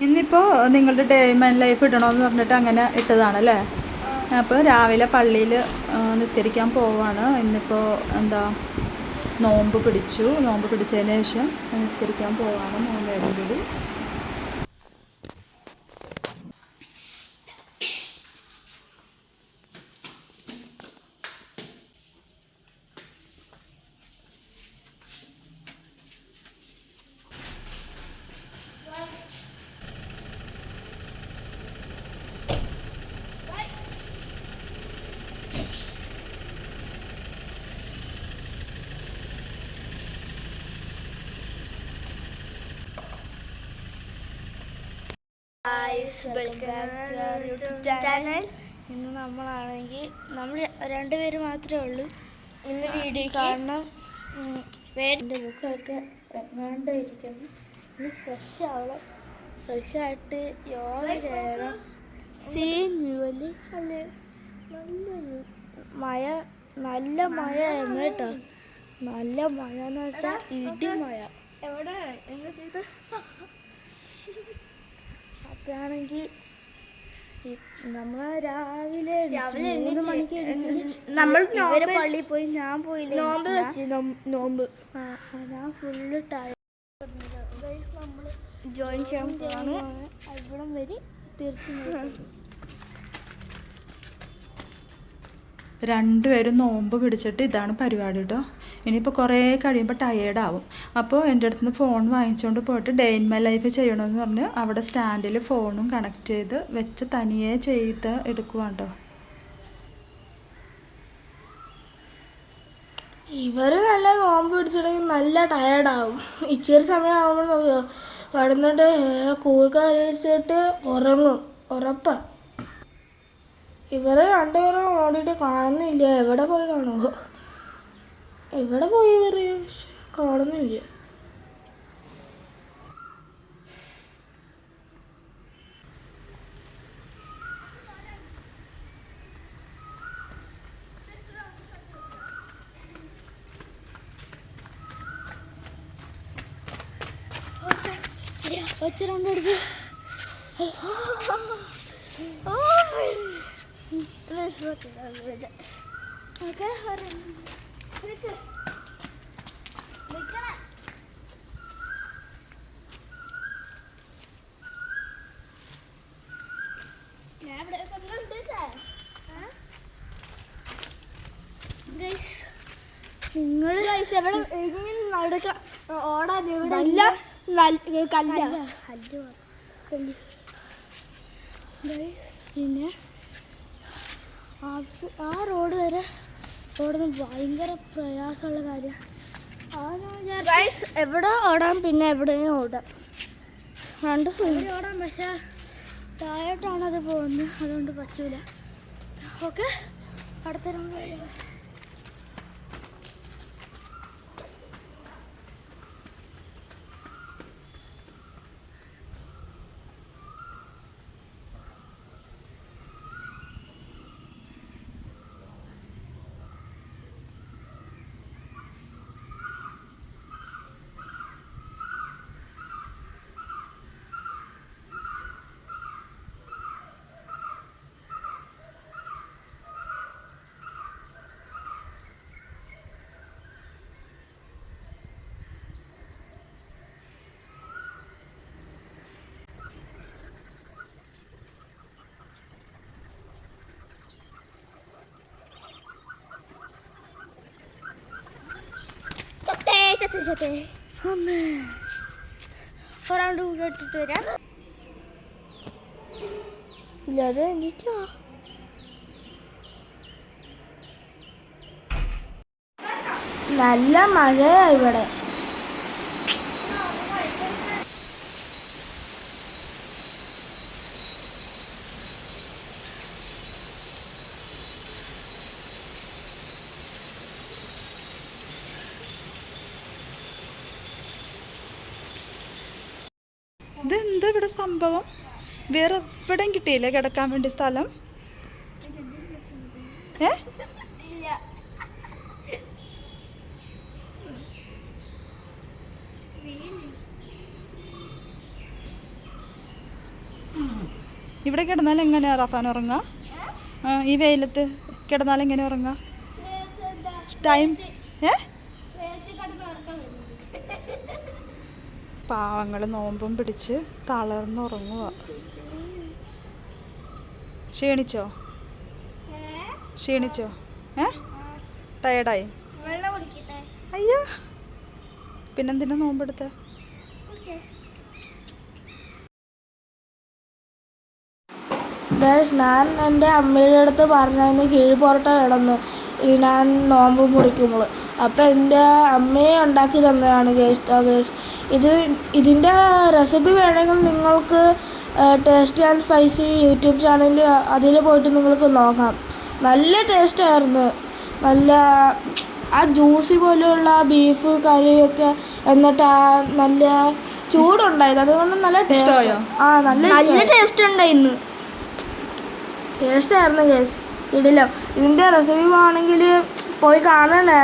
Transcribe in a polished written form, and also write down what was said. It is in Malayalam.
ഇന്നിപ്പോൾ നിങ്ങളുടെ ഡേ മൈൻ ലൈഫ് ഇടണമെന്ന് പറഞ്ഞിട്ട് അങ്ങനെ ഇട്ടതാണല്ലേ. അപ്പോൾ രാവിലെ പള്ളിയിൽ നിസ്കരിക്കാൻ പോവാണ്. ഇന്നിപ്പോൾ നോമ്പ് പിടിച്ചതിന് ശേഷം നിസ്കരിക്കാൻ പോവാണ് 3 പേരും കൂടി. ഇന്ന് നമ്മളാണെങ്കിൽ നമ്മൾ 2 പേര് മാത്രമേ ഉള്ളൂ ഇന്ന് വീഡിയോ. കാരണം എൻ്റെ ബുക്കൊക്കെ വേണ്ടിയിരിക്കുന്നു. ഇന്ന് ഫ്രഷായിട്ട് യോഗ ചെയ്യണം. സീൻ വ്യൂവല് നല്ല മഴയായിരുന്നു കേട്ടോ. നല്ല മഴ എന്ന് വെച്ചാൽ ഇടിമഴ. എവിടെ എന്താ ചെയ്ത് അപ്പോഴാണെങ്കിൽ നമ്മൾ രാവിലെ 3 മണിക്ക് നമ്മൾ പള്ളിയിൽ പോയി. ഞാൻ പോയില്ല, നോമ്പ് വെച്ച് നോമ്പ്. ഞാൻ ഫുള്ള് ടയർഡ്. നമ്മൾ ജോയിൻ ചെയ്യാൻ പോവാണ്. ഇവിടം വരെ തീർച്ചയായും 2 പേരും നോമ്പ് പിടിച്ചിട്ട് ഇതാണ് പരിപാടി കേട്ടോ. ഇനിയിപ്പോൾ കുറേ കഴിയുമ്പോൾ ടയേർഡാവും. അപ്പോൾ എൻ്റെ അടുത്ത് നിന്ന് ഫോൺ വാങ്ങിച്ചുകൊണ്ട് പോയിട്ട് ഡേ ഇൻ മൈ ലൈഫ് ചെയ്യണമെന്ന് പറഞ്ഞ് അവിടെ സ്റ്റാൻഡിൽ ഫോണും കണക്ട് ചെയ്ത് വെച്ച് തനിയെ ചെയ്ത് എടുക്കുവാണ് കേട്ടോ. ഇവർ നല്ല നോമ്പ് പിടിച്ചിട്ടുണ്ടെങ്കിൽ നല്ല ടയേർഡാവും. ഇച്ചിരി സമയം ആകുമ്പോൾ കടന്നിട്ട് കൂർക്കഴിച്ചിട്ട് ഉറങ്ങും ഉറപ്പാണ്. ഇവരെ 2 പേരും ഓടിയിട്ട് കാണുന്നില്ല. എവിടെ പോയി കാണുമോ? എവിടെ പോയി ഇവർ കാണുന്നില്ല. ഒറ്റ റൗണ്ട് അടിച്ച് നിങ്ങൾ എവിടെ ഓടാൻ പിന്നെ ആ റോഡ് വരെ ഓടുന്ന ഭയങ്കര പ്രയാസമുള്ള കാര്യമാണ്. എവിടെ ഓടാം, പിന്നെ എവിടെയും ഓടാം. 2 സൈഡിൽ ഓടാം. പക്ഷേ താഴോട്ടാണത് പോകുന്നത്, അതുകൊണ്ട് പറ്റൂല. ഓക്കെ, അടുത്ത ഒരാണ്ട് കൂടെ എടുത്തിട്ട് വരാം. ഇല്ലാതെ എണീറ്റാ. നല്ല മഴയാ ഇവിടെ. ഇതെന്താ ഇവിടെ സംഭവം? വേറെ എവിടെയും കിട്ടിയില്ലേ കിടക്കാൻ വേണ്ടി സ്ഥലം? ഇവിടെ കിടന്നാൽ എങ്ങനെയാ റഫാൻ ഉറങ്ങാ? ഈ വെയിലത്ത് കിടന്നാൽ എങ്ങനെ ഉറങ്ങാ? ടൈം പാവങ്ങൾ നോമ്പും പിടിച്ച് തളർന്നുറങ്ങുക. ക്ഷീണിച്ചോ? ടയർഡായി? അയ്യോ, പിന്നെന്തിനാ നോമ്പെടുത്ത? ഞാൻ എൻ്റെ അമ്മയുടെ അടുത്ത് പറഞ്ഞതിന് കീഴ്പുറട്ട കിടന്ന് ഞാൻ നോമ്പ് മുറിക്കുമ്പോൾ അപ്പം എൻ്റെ അമ്മയെ ഉണ്ടാക്കി തന്നതാണ് ഗേസ്. ഇതിൻ്റെ റെസിപ്പി വേണമെങ്കിൽ നിങ്ങൾക്ക് ടേസ്റ്റി ആൻഡ് സ്പൈസി യൂട്യൂബ് ചാനലിൽ അതിൽ പോയിട്ട് നിങ്ങൾക്ക് നോക്കാം. നല്ല ടേസ്റ്റായിരുന്നു. നല്ല ആ ജ്യൂസി പോലെയുള്ള ബീഫ് കറിയൊക്കെ, എന്നിട്ട് ആ നല്ല ചൂടുണ്ടായത്, അതുകൊണ്ട് നല്ല ടേസ്റ്റ്. നല്ല ടേസ്റ്റ് ഉണ്ടായിരുന്നു. ടേസ്റ്റായിരുന്നു ഗേസ്, ഇടില്ല. ഇതിൻ്റെ റെസിപ്പി ആണെങ്കിൽ പോയി കാണണേ.